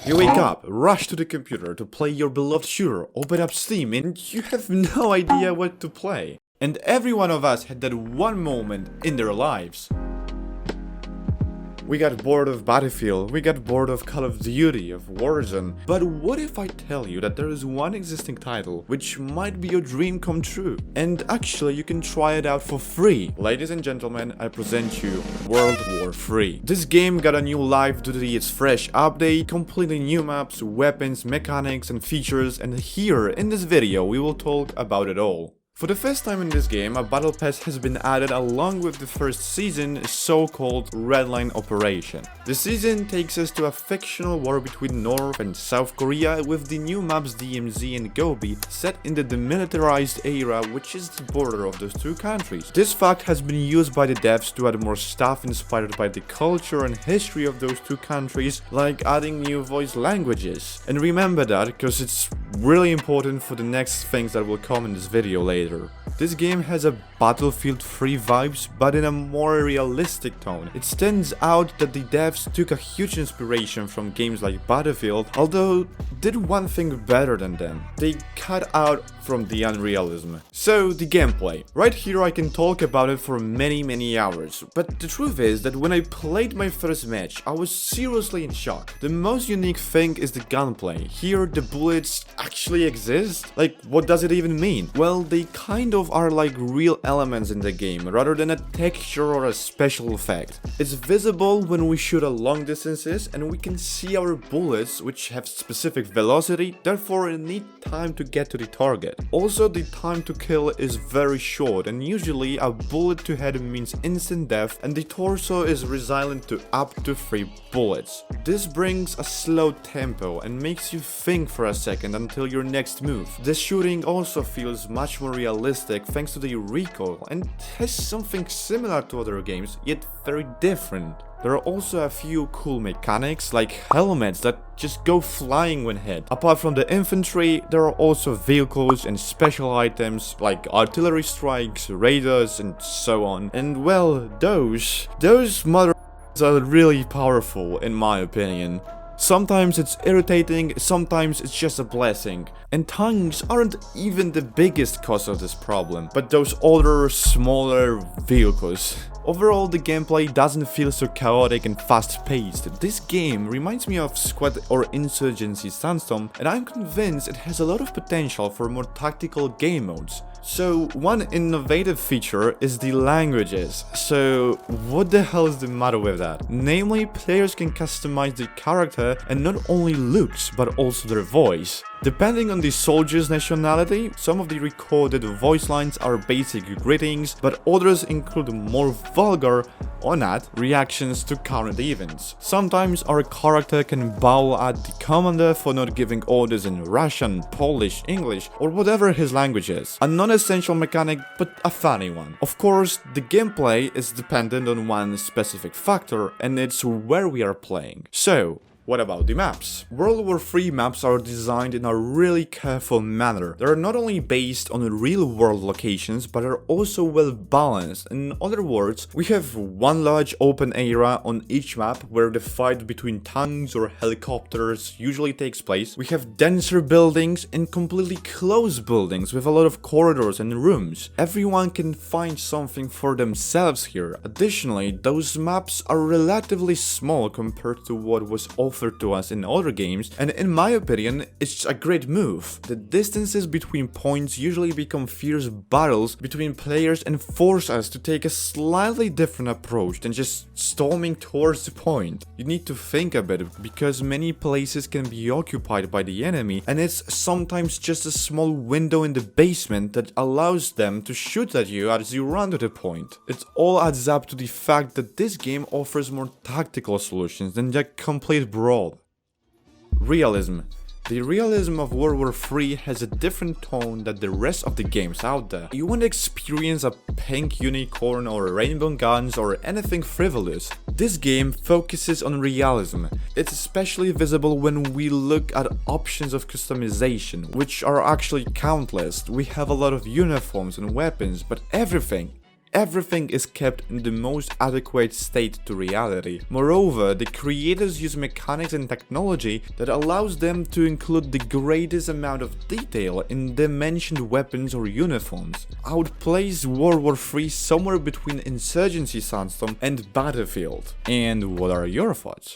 You wake up, rush to the computer to play your beloved shooter, open up Steam, and you have no idea what to play. And every one of us had that one moment in their lives. We got bored of Battlefield, we got bored of Call of Duty, of Warzone, but what if I tell you that there is one existing title which might be your dream come true? And actually you can try it out for free. Ladies and gentlemen, I present you World War 3. This game got a new life due to its fresh update, completely new maps, weapons, mechanics and features, and here in this video we will talk about it all. For the first time in this game, a battle pass has been added along with the first season, so-called Red Line Operation. The season takes us to a fictional war between North and South Korea with the new maps DMZ and Gobi set in the demilitarized era, which is the border of those two countries. This fact has been used by the devs to add more stuff inspired by the culture and history of those two countries, like adding new voice languages. And remember that, because it's really important for the next things that will come in this video later. This game has a Battlefield 3 vibes, but in a more realistic tone. It stands out that the devs took a huge inspiration from games like Battlefield, although did one thing better than them. They cut out from the unrealism. So the gameplay. Right here I can talk about it for many hours, but the truth is that when I played my first match, I was seriously in shock. The most unique thing is the gunplay. Here the bullets actually exist? Like, what does it even mean? Well, they kind of are like real elements in the game, rather than a texture or a special effect. It's visible when we shoot at long distances, and we can see our bullets, which have specific velocity, therefore need time to get to the target. Also, the time to kill is very short, and usually a bullet to head means instant death, and the torso is resilient to up to 3 bullets. This brings a slow tempo and makes you think for a second until your next move. The shooting also feels much more realistic thanks to the recoil and has something similar to other games, yet very different. There are also a few cool mechanics like helmets that just go flying when hit. Apart from the infantry, there are also vehicles and special items like artillery strikes, radars and so on. And well, those mother are really powerful in my opinion. Sometimes it's irritating, sometimes it's just a blessing. And tanks aren't even the biggest cause of this problem, but those older, smaller vehicles. Overall, the gameplay doesn't feel so chaotic and fast-paced. This game reminds me of Squad or Insurgency Sandstorm, and I'm convinced it has a lot of potential for more tactical game modes. So, one innovative feature is the languages. So, what the hell is the matter with that? Namely, players can customize the character and not only looks, but also their voice. Depending on the soldier's nationality, some of the recorded voice lines are basic greetings, but others include more vulgar, or not, reactions to current events. Sometimes our character can bawl at the commander for not giving orders in Russian, Polish, English, or whatever his language is. A non-essential mechanic, but a funny one. Of course, the gameplay is dependent on one specific factor, and it's where we are playing. So, what about the maps? World War 3 maps are designed in a really careful manner. They are not only based on real-world locations, but are also well balanced. In other words, we have one large open area on each map where the fight between tanks or helicopters usually takes place. We have denser buildings and completely closed buildings with a lot of corridors and rooms. Everyone can find something for themselves here. Additionally, those maps are relatively small compared to what was offered to us in other games, and in my opinion, it's a great move. The distances between points usually become fierce battles between players and force us to take a slightly different approach than just storming towards the point. You need to think a bit, because many places can be occupied by the enemy, and it's sometimes just a small window in the basement that allows them to shoot at you as you run to the point. It all adds up to the fact that this game offers more tactical solutions than the complete brawl. Realism. The realism of World War 3 has a different tone than the rest of the games out there. You won't experience a pink unicorn or rainbow guns or anything frivolous. This game focuses on realism. It's especially visible when we look at options of customization, which are actually countless. We have a lot of uniforms and weapons, but everything everything is kept in the most adequate state to reality. Moreover, the creators use mechanics and technology that allows them to include the greatest amount of detail in the mentioned weapons or uniforms. I would place World War III somewhere between Insurgency Sandstorm and Battlefield. And what are your thoughts?